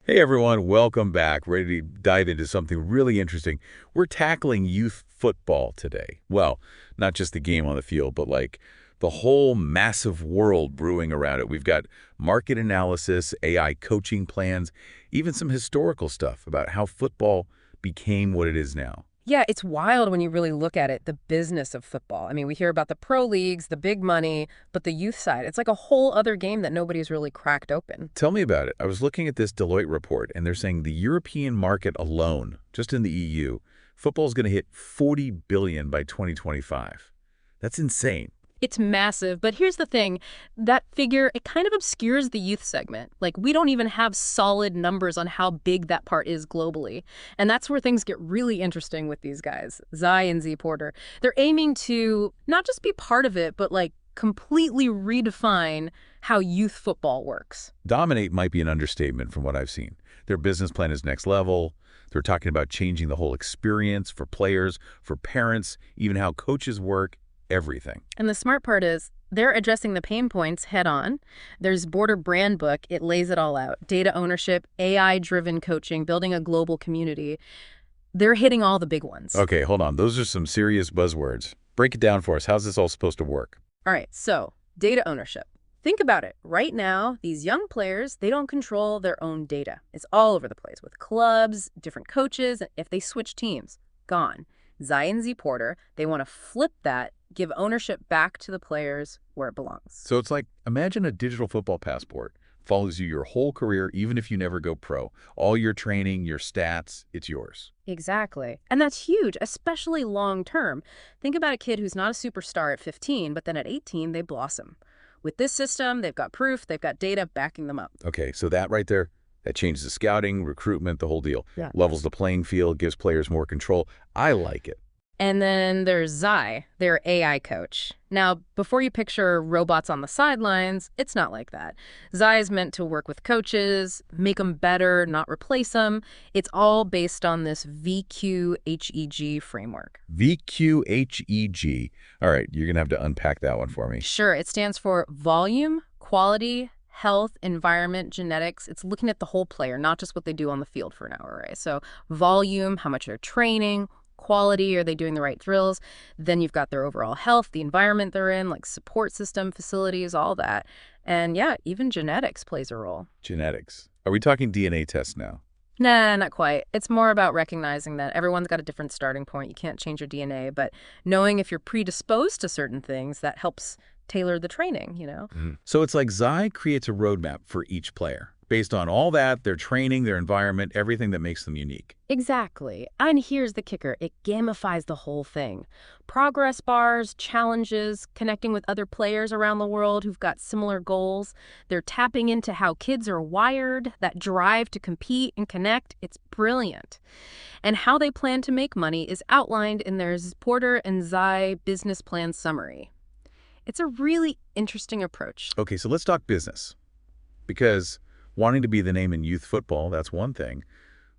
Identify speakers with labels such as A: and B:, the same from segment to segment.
A: Hey everyone, welcome back. Ready to dive into something really interesting. We're tackling youth football today. Well, not just the game on the field, but like the whole massive world brewing around it. We've got market analysis, AI coaching plans, even some historical stuff about how football became what it is now.
B: Yeah, it's wild when you really look at it, the business of football. I mean, we hear about the pro leagues, the big money, but the youth side, it's like a whole other game that nobody's really cracked open.
A: Tell me about it. I was looking at this Deloitte report, and they're saying the European market alone, just in the EU, football is going to hit 40 billion by 2025. That's insane.
B: It's massive, but here's the thing, that figure, it kind of obscures the youth segment. Like, we don't even have solid numbers on how big that part is globally. And that's where things get really interesting with these guys, Zai and Zporter. They're aiming to not just be part of it, but like completely redefine how youth football works.
A: Dominate might be an understatement from what I've seen. Their business plan is next level. They're talking about changing the whole experience for players, for parents, even how coaches work, everything.
B: And the smart part is they're addressing the pain points head on. There's Border Brand Book. It lays it all out. Data ownership, AI-driven coaching, building a global community. They're hitting all the big ones.
A: Okay, hold on. Those are some serious buzzwords. Break it down for us. How's this all supposed to work?
B: All right, so data ownership. Think about it. Right now, these young players, they don't control their own data. It's all over the place with clubs, different coaches, and if they switch teams, gone. Zai and Zporter, they want to flip that, give ownership back to the players where it belongs.
A: So it's like, imagine a digital football passport. Follows you your whole career, even if you never go pro. All your training, your stats, it's yours.
B: Exactly. And that's huge, especially long term. Think about a kid who's not a superstar at 15, but then at 18, they blossom. With this system, they've got proof, they've got data backing them up.
A: Okay, so that right there, that changes the scouting, recruitment, the whole deal.
B: Yeah.
A: Levels the playing field, gives players more control. I like it.
B: And then there's Zai, their AI coach. Now, before you picture robots on the sidelines, it's not like that. Zai is meant to work with coaches, make them better, not replace them. It's all based on this VQHEG framework.
A: VQHEG. All right, you're going to have to unpack that one for me.
B: Sure, it stands for volume, quality, health, environment, genetics. It's looking at the whole player, not just what they do on the field for an hour, right? So volume, how much they're training, quality, are they doing the right drills? Then you've got their overall health, the environment they're in, like support system, facilities, all that. And yeah, even genetics plays a role.
A: Genetics. Are we talking DNA tests now?
B: Nah, not quite. It's more about recognizing that everyone's got a different starting point. You can't change your DNA, but knowing if you're predisposed to certain things, that helps tailor the training, you know?
A: So it's like Zai creates a roadmap for each player. Based on all that, their training, their environment, everything that makes them unique.
B: Exactly. And here's the kicker. It gamifies the whole thing. Progress bars, challenges, connecting with other players around the world who've got similar goals. They're tapping into how kids are wired, that drive to compete and connect. It's brilliant. And how they plan to make money is outlined in their Zporter and Zai business plan summary. It's a really interesting approach.
A: Okay, so let's talk business. Because wanting to be the name in youth football, that's one thing.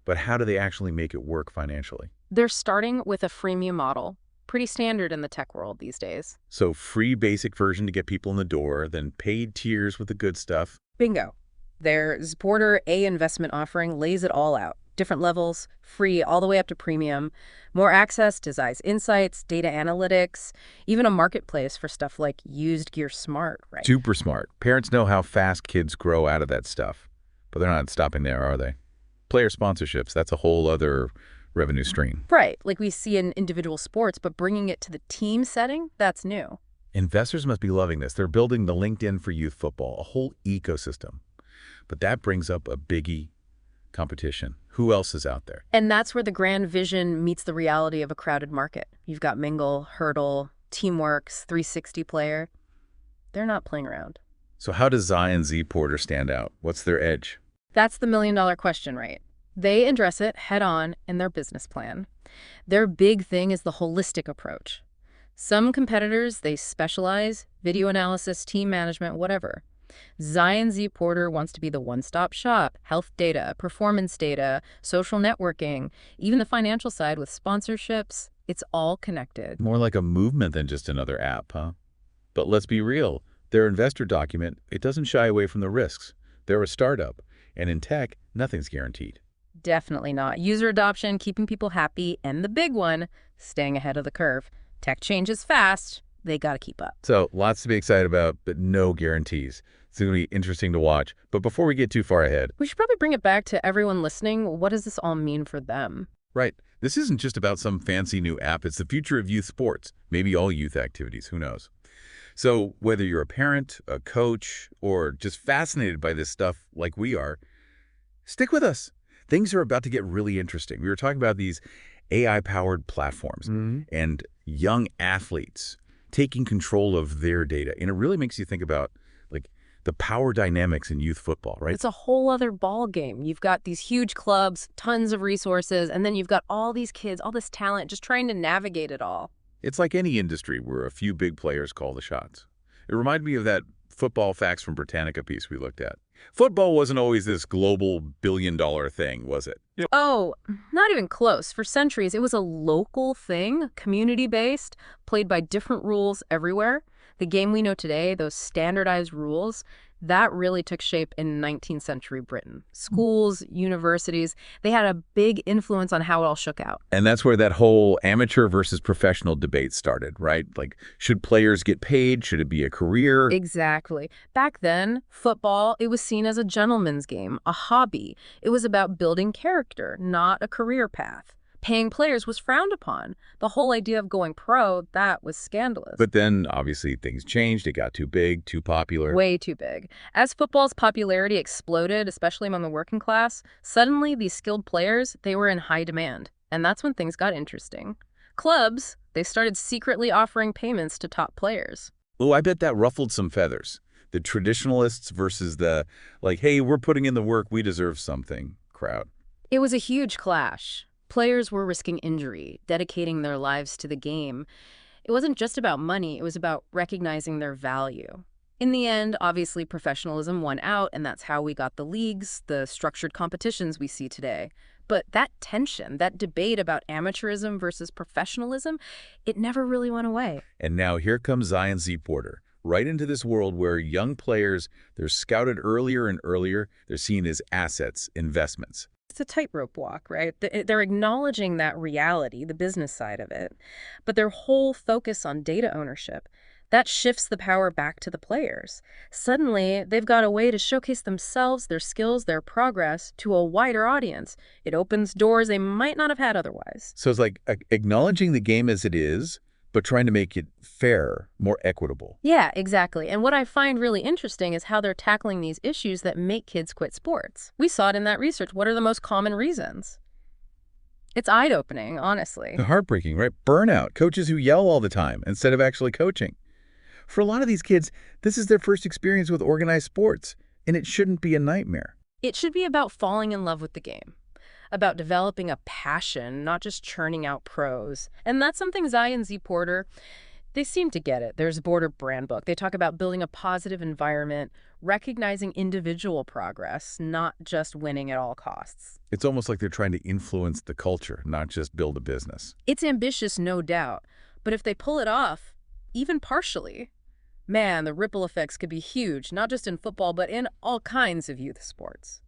A: But how do they actually make it work financially?
B: They're starting with a freemium model, pretty standard in the tech world these days.
A: So free basic version to get people in the door, then paid tiers with the good stuff.
B: Bingo. Their Zporter AI investment offering lays it all out. Different levels, free all the way up to premium, more access to Zai's insights, data analytics, even a marketplace for stuff like used gear smart, right?
A: Super smart. Parents know how fast kids grow out of that stuff. But they're not stopping there, are they? Player sponsorships, that's a whole other revenue stream.
B: Right, like we see in individual sports, but bringing it to the team setting, that's new.
A: Investors must be loving this. They're building the LinkedIn for youth football, a whole ecosystem. But that brings up a biggie: competition. Who else is out there?
B: And that's where the grand vision meets the reality of a crowded market. You've got Mingle, Hurdle, Teamworks, 360 Player. They're not playing around.
A: So how does Zai and Zporter stand out? What's their edge?
B: That's the million-dollar question, right? They address it head-on in their business plan. Their big thing is the holistic approach. Some competitors, they specialize, video analysis, team management, whatever. Zai and Zporter wants to be the one-stop shop, health data, performance data, social networking, even the financial side with sponsorships. It's all connected.
A: More like a movement than just another app, huh? But let's be real. Their investor document, it doesn't shy away from the risks. They're a startup. And in tech, Nothing's guaranteed.
B: Definitely not. User adoption, keeping people happy, and the big one, staying ahead of the curve. Tech changes fast. They got to keep up.
A: So lots to be excited about, but no guarantees. It's going to be interesting to watch. But before we get too far ahead,
B: We should probably bring it back to everyone listening. What does this all mean for them?
A: right, this isn't just about some fancy new app. It's the future of youth sports, maybe all youth activities, who knows. So whether you're a parent, a coach, or just fascinated by this stuff like we are, stick with us. Things are about to get really interesting. We were talking about these AI-powered platforms and young athletes taking control of their data. And it really makes you think about like the power dynamics in youth football, right?
B: It's a whole other ball game. You've got these huge clubs, tons of resources, and then you've got all these kids, all this talent, just trying to navigate it all.
A: It's like any industry where a few big players call the shots. It reminded me of that football facts from Britannica piece we looked at. Football wasn't always this global billion-dollar thing, was it? Yep.
B: Oh, not even close. For centuries, it was a local thing, community-based, played by different rules everywhere. The game we know today, those standardized rules, that really took shape in 19th century Britain. Schools, universities, they had a big influence on how it all shook out.
A: And that's where that whole amateur versus professional debate started, right? Like, should players get paid? Should it be a career?
B: Exactly. Back then, football, it was seen as a gentleman's game, a hobby. It was about building character, not a career path. Paying players was frowned upon. The whole idea of going pro, that was scandalous.
A: But then, obviously, things changed. It got too big, too popular.
B: Way too big. As football's popularity exploded, especially among the working class, suddenly these skilled players, they were in high demand. And that's when things got interesting. Clubs, they started secretly offering payments to top players.
A: Oh, I bet that ruffled some feathers. The traditionalists versus the, like, hey, we're putting in the work, we deserve something crowd.
B: It was a huge clash. Players were risking injury, dedicating their lives to the game. It wasn't just about money, it was about recognizing their value. In the end, obviously, professionalism won out, and that's how we got the leagues, the structured competitions we see today. But that tension, that debate about amateurism versus professionalism, it never really went away.
A: And now here comes Zai and Zporter, right into this world where young players, they're scouted earlier and earlier. They're seen as assets, investments.
B: It's a tightrope walk, right? They're acknowledging that reality, the business side of it, but their whole focus on data ownership, that shifts the power back to the players. Suddenly, they've got a way to showcase themselves, their skills, their progress to a wider audience. It opens doors they might not have had otherwise.
A: So it's like acknowledging the game as it is, but trying to make it fair, more equitable.
B: Yeah, exactly. And what I find really interesting is how they're tackling these issues that make kids quit sports. We saw it in that research. What are the most common reasons? It's eye-opening, honestly.
A: Heartbreaking, right? Burnout, coaches who yell all the time instead of actually coaching. For a lot of these kids, this is their first experience with organized sports, and it shouldn't be a nightmare.
B: It should be about falling in love with the game, about developing a passion, not just churning out pros. And that's something Zai and Zporter, they seem to get it. There's a Zporter brand book. They talk about building a positive environment, recognizing individual progress, not just winning at all costs.
A: It's almost like they're trying to influence the culture, not just build a business.
B: It's ambitious, no doubt. But if they pull it off, even partially, man, the ripple effects could be huge, not just in football, but in all kinds of youth sports.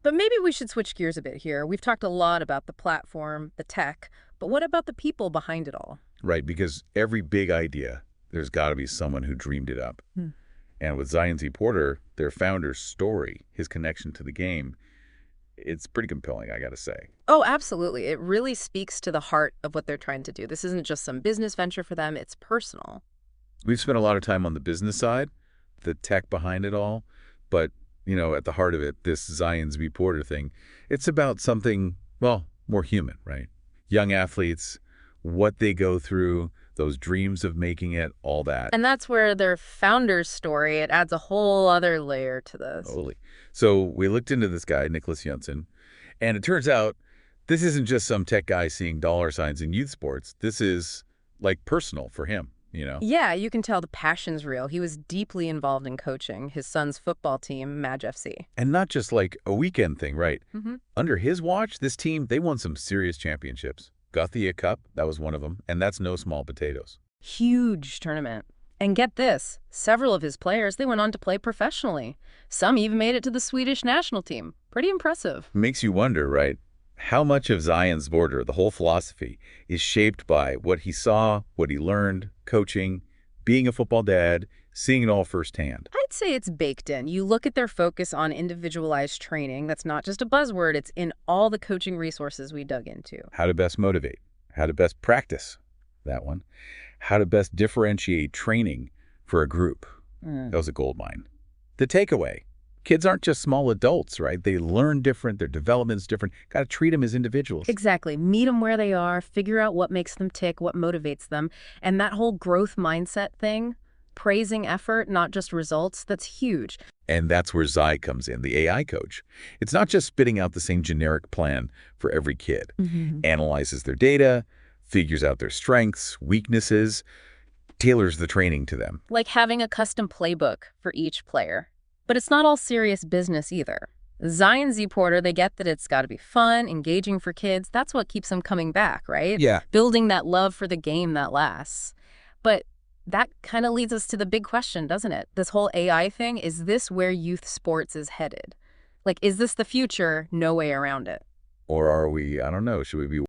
B: But maybe we should switch gears a bit here. We've talked a lot about the platform, the tech, but what about the people behind it all?
A: Right, because every big idea, there's got to be someone who dreamed it up. And with Zai and Zporter, their founder's story, his connection to the game, it's pretty compelling, I got to say.
B: Oh, absolutely. It really speaks to the heart of what they're trying to do. This isn't just some business venture for them, it's personal.
A: We've spent a lot of time on the business side, the tech behind it all, but, you know, at the heart of it, this Zai and Zporter thing, it's about something, well, more human, right? Young athletes, what they go through, those dreams of making it, all that.
B: And that's where their founder's story, it adds a whole other layer to this.
A: Totally. So we looked into this guy, Nicholas Janssen, and it turns out this isn't just some tech guy seeing dollar signs in youth sports. This is, like, personal for him, you know?
B: Yeah, you can tell the passion's real. He was deeply involved in coaching his son's football team, Madge FC.
A: And not just like a weekend thing, right? Under his watch, this team, they won some serious championships. Gothia Cup, that was one of them, and that's no small potatoes.
B: Huge tournament. And get this, several of his players, they went on to play professionally. Some even made it to the Swedish national team. Pretty impressive.
A: Makes you wonder, right? How much of Zai Zporter, the whole philosophy, is shaped by what he saw, what he learned, coaching, being a football dad, seeing it all firsthand.
B: I'd say it's baked in. You look at their focus on individualized training. That's not just a buzzword. It's in all the coaching resources we dug into.
A: How to best motivate, how to best practice, that one. How to best differentiate training for a group. That was a gold mine. The takeaway. Kids aren't just small adults, right? They learn different, their development's different. Got to treat them as individuals.
B: Exactly. Meet them where they are, figure out what makes them tick, what motivates them. And that whole growth mindset thing, praising effort, not just results, that's huge.
A: And that's where Zai comes in, the AI coach. It's not just spitting out the same generic plan for every kid. Analyzes their data, figures out their strengths, weaknesses, tailors the training to them.
B: Like having a custom playbook for each player. But it's not all serious business either. Zai and Zporter, they get that it's got to be fun, engaging for kids. That's what keeps them coming back, right?
A: Yeah.
B: Building that love for the game that lasts. But that kind of leads us to the big question, doesn't it? This whole AI thing, is this where youth sports is headed? Like, is this the future? No way around it.
A: Or are we, I don't know, should we be